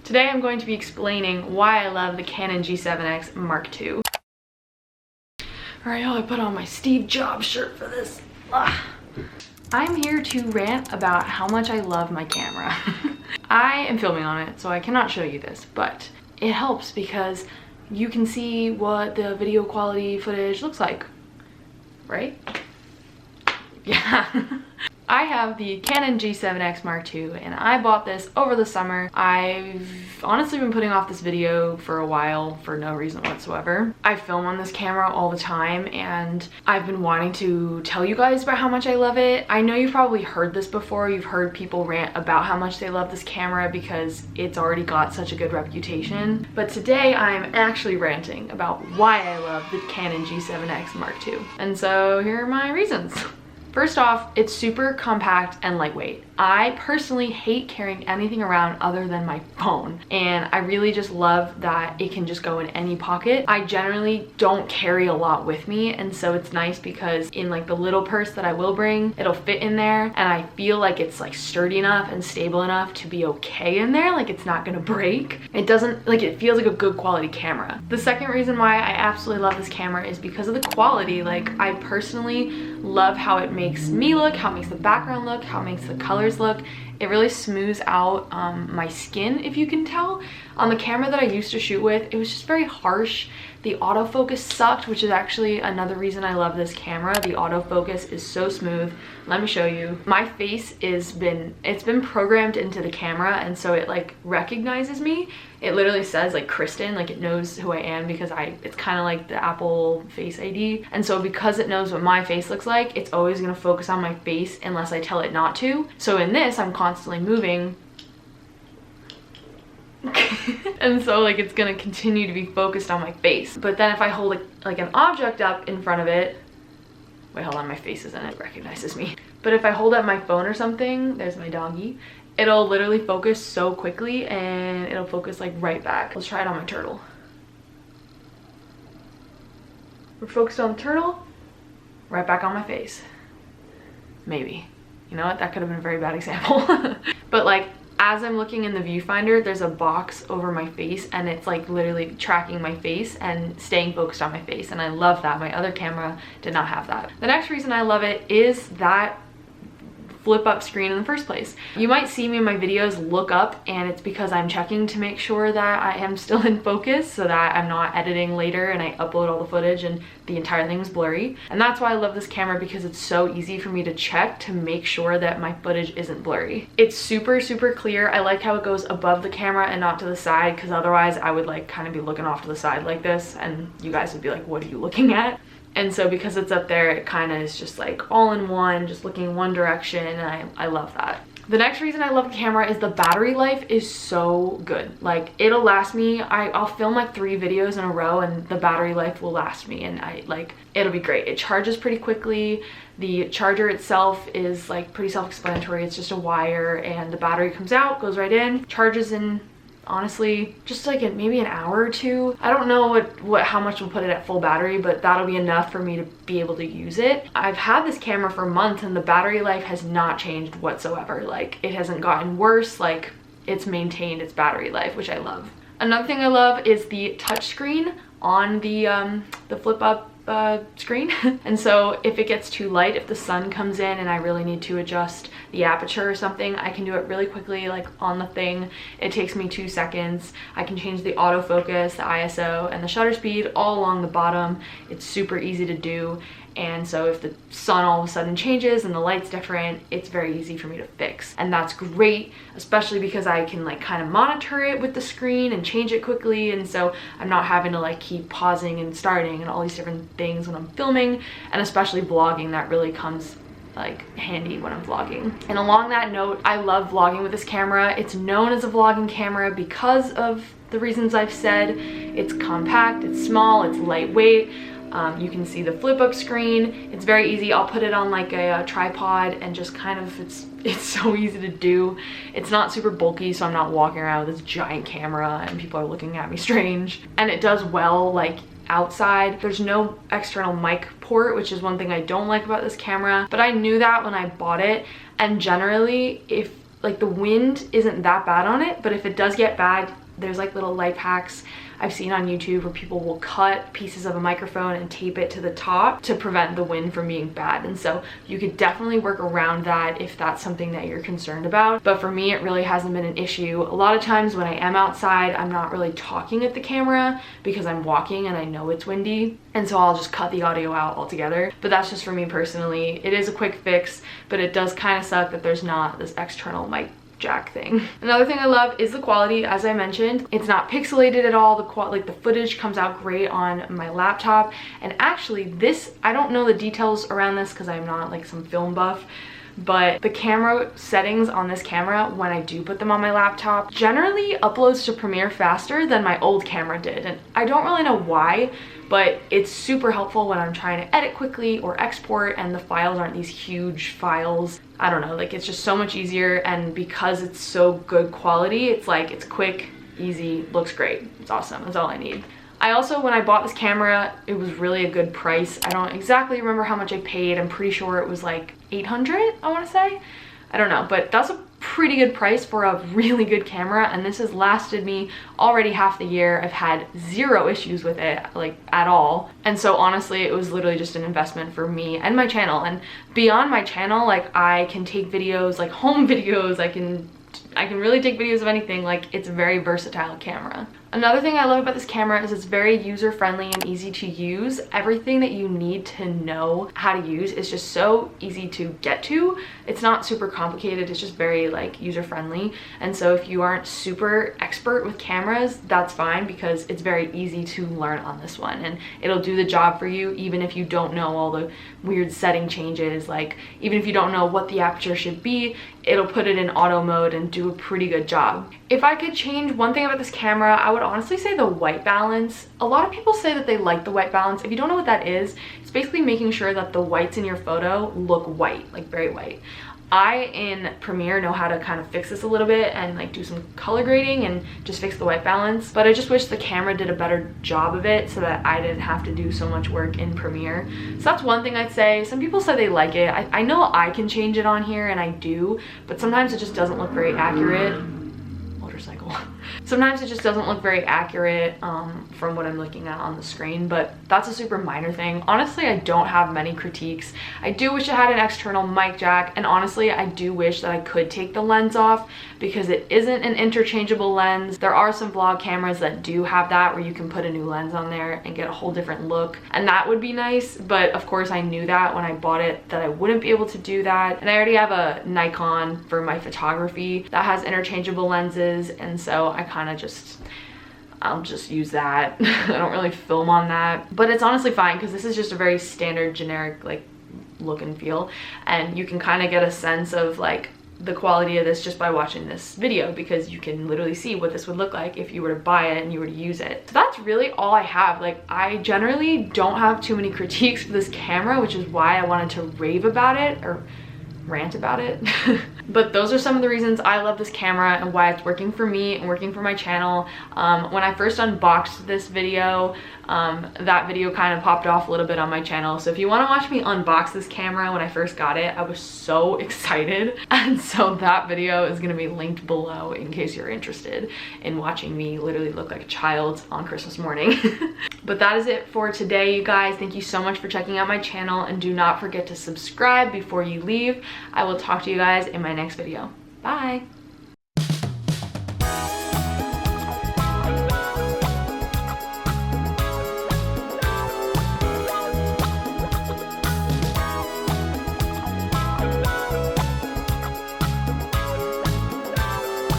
Today I'm going to be explaining why I love the Canon G7X Mark II. Alright, y'all, I put on my Steve Jobs shirt for this. I'm here to rant about how much I love my camera. I am filming on it, so I cannot show you this, but it helps because you can see what the video quality footage looks like, right? Yeah. I have the Canon G7X Mark II and I bought this over the summer. I've honestly been putting off this video for a while for no reason whatsoever. I film on this camera all the time and I've been wanting to tell you guys about how much I love it. I know you've probably heard this before. You've heard people rant about how much they love this camera because it's already got such a good reputation. But today I'm actually ranting about why I love the Canon G7X Mark II. And so here are my reasons. First off, it's super compact and lightweight. I personally hate carrying anything around other than my phone, and I really just love that it can just go in any pocket. I generally don't carry a lot with me, and so it's nice because in like the little purse that I will bring, it'll fit in there, and I feel like it's like sturdy enough and stable enough to be okay in there, like it's not gonna break. It doesn't, like, it feels like a good quality camera. The second reason why I absolutely love this camera is because of the quality. Like, I personally love how it makes me look, how it makes the background look, how it makes the colors look. It really smooths out my skin, if you can tell. On the camera that I used to shoot with, it was just very harsh. The autofocus sucked, which is actually another reason I love this camera. The autofocus is so smooth. Let me show you. My face it's been programmed into the camera, and so it like recognizes me. It literally says like Kristen, like it knows who I am because it's kind of like the Apple Face ID. And so because it knows what my face looks like, it's always gonna focus on my face unless I tell it not to. So in this, I'm constantly moving. And so like it's gonna continue to be focused on my face. But then if I hold like an object up in front of it, wait, hold on, my face isn't, it recognizes me. But if I hold up my phone or something, there's my doggy, it'll literally focus so quickly and it'll focus like right back. Let's try it on my turtle. We're focused on the turtle, right back on my face. Maybe. You know what, that could have been a very bad example. But like, as I'm looking in the viewfinder, there's a box over my face and it's like literally tracking my face and staying focused on my face, and I love that. My other camera did not have that. The next reason I love it is that flip up screen in the first place. You might see me in my videos look up, and it's because I'm checking to make sure that I am still in focus so that I'm not editing later and I upload all the footage and the entire thing was blurry. And that's why I love this camera, because it's so easy for me to check to make sure that my footage isn't blurry. It's super, super clear. I like how it goes above the camera and not to the side, because otherwise I would like kind of be looking off to the side like this and you guys would be like, what are you looking at? And so because it's up there, it kind of is just like all in one, just looking one direction, and I love that. The next reason I love the camera is the battery life is so good. Like, it'll last me, I'll film like 3 videos in a row and the battery life will last me, and it'll be great. It charges pretty quickly. The charger itself is like pretty self-explanatory. It's just a wire and the battery comes out, goes right in, charges in, honestly, just like maybe an hour or 2. I don't know how much we'll put it at full battery, but that'll be enough for me to be able to use it. I've had this camera for months and the battery life has not changed whatsoever. Like, it hasn't gotten worse. Like, it's maintained its battery life, which I love. Another thing I love is the touch screen on the flip up screen. And so if it gets too light, if the sun comes in and I really need to adjust the aperture or something, I can do it really quickly, like on the thing. It takes me 2 seconds. I can change the autofocus, the ISO, and the shutter speed all along the bottom. It's super easy to do. And so if the sun all of a sudden changes and the light's different, it's very easy for me to fix. And that's great, especially because I can like kind of monitor it with the screen and change it quickly. And so I'm not having to like keep pausing and starting and all these different things when I'm filming, and especially vlogging, that really comes like handy when I'm vlogging. And along that note, I love vlogging with this camera. It's known as a vlogging camera because of the reasons I've said. It's compact, it's small, it's lightweight. You can see the flip up screen. It's very easy. I'll put it on like a tripod and just kind of, it's so easy to do. It's not super bulky, so I'm not walking around with this giant camera and people are looking at me strange. And it does well like outside. There's no external mic port, which is one thing I don't like about this camera, but I knew that when I bought it. And generally, if like the wind isn't that bad on it, but if it does get bad, there's like little life hacks I've seen on YouTube where people will cut pieces of a microphone and tape it to the top to prevent the wind from being bad. And so you could definitely work around that if that's something that you're concerned about. But for me, it really hasn't been an issue. A lot of times when I am outside, I'm not really talking at the camera because I'm walking and I know it's windy. And so I'll just cut the audio out altogether. But that's just for me personally. It is a quick fix, but it does kind of suck that there's not this external mic jack thing. Another thing I love is the quality. As I mentioned, it's not pixelated at all. The footage comes out great on my laptop. And actually this, I don't know the details around this because I'm not like some film buff, but the camera settings on this camera, when I do put them on my laptop, generally uploads to Premiere faster than my old camera did. And I don't really know why, but it's super helpful when I'm trying to edit quickly or export and the files aren't these huge files. I don't know, like it's just so much easier, and because it's so good quality, it's like it's quick, easy, looks great. It's awesome. That's all I need. I also, when I bought this camera, it was really a good price. I don't exactly remember how much I paid. I'm pretty sure it was like 800, I want to say. I don't know, but that's a pretty good price for a really good camera, and this has lasted me already half the year. I've had zero issues with it, like at all. And so honestly, it was literally just an investment for me and my channel. And beyond my channel, like I can take videos, like home videos, I can really take videos of anything. Like it's a very versatile camera. Another thing I love about this camera is it's very user-friendly and easy to use. Everything that you need to know how to use is just so easy to get to. It's not super complicated, it's just very like user-friendly. And so if you aren't super expert with cameras, that's fine because it's very easy to learn on this one, and it'll do the job for you even if you don't know all the weird setting changes. Like even if you don't know what the aperture should be, it'll put it in auto mode and do a pretty good job. If I could change one thing about this camera, I would honestly say the white balance. A lot of people say that they like the white balance. If you don't know what that is, it's basically making sure that the whites in your photo look white, like very white. I, in Premiere, know how to kind of fix this a little bit and like do some color grading and just fix the white balance, but I just wish the camera did a better job of it so that I didn't have to do so much work in Premiere. So that's one thing I'd say. Some people say they like it. I know I can change it on here, and I do, but sometimes it just doesn't look very accurate. Motorcycle. Sometimes it just doesn't look very accurate from what I'm looking at on the screen, but that's a super minor thing. Honestly, I don't have many critiques. I do wish it had an external mic jack, and honestly, I do wish that I could take the lens off because it isn't an interchangeable lens. There are some vlog cameras that do have that, where you can put a new lens on there and get a whole different look, and that would be nice, but of course I knew that when I bought it that I wouldn't be able to do that. And I already have a Nikon for my photography that has interchangeable lenses, and so I'll just use that. I don't really film on that, but it's honestly fine because this is just a very standard generic like look and feel, and you can kind of get a sense of like the quality of this just by watching this video, because you can literally see what this would look like if you were to buy it and you were to use it. So that's really all I have. Like I generally don't have too many critiques for this camera, which is why I wanted to rave about it or rant about it. But those are some of the reasons I love this camera and why it's working for me and working for my channel. When I first unboxed this video, that video kind of popped off a little bit on my channel. So if you want to watch me unbox this camera when I first got it, I was so excited. And so that video is going to be linked below in case you're interested in watching me literally look like a child on Christmas morning. But that is it for today, you guys. Thank you so much for checking out my channel, and do not forget to subscribe before you leave. I will talk to you guys in my next video. Bye.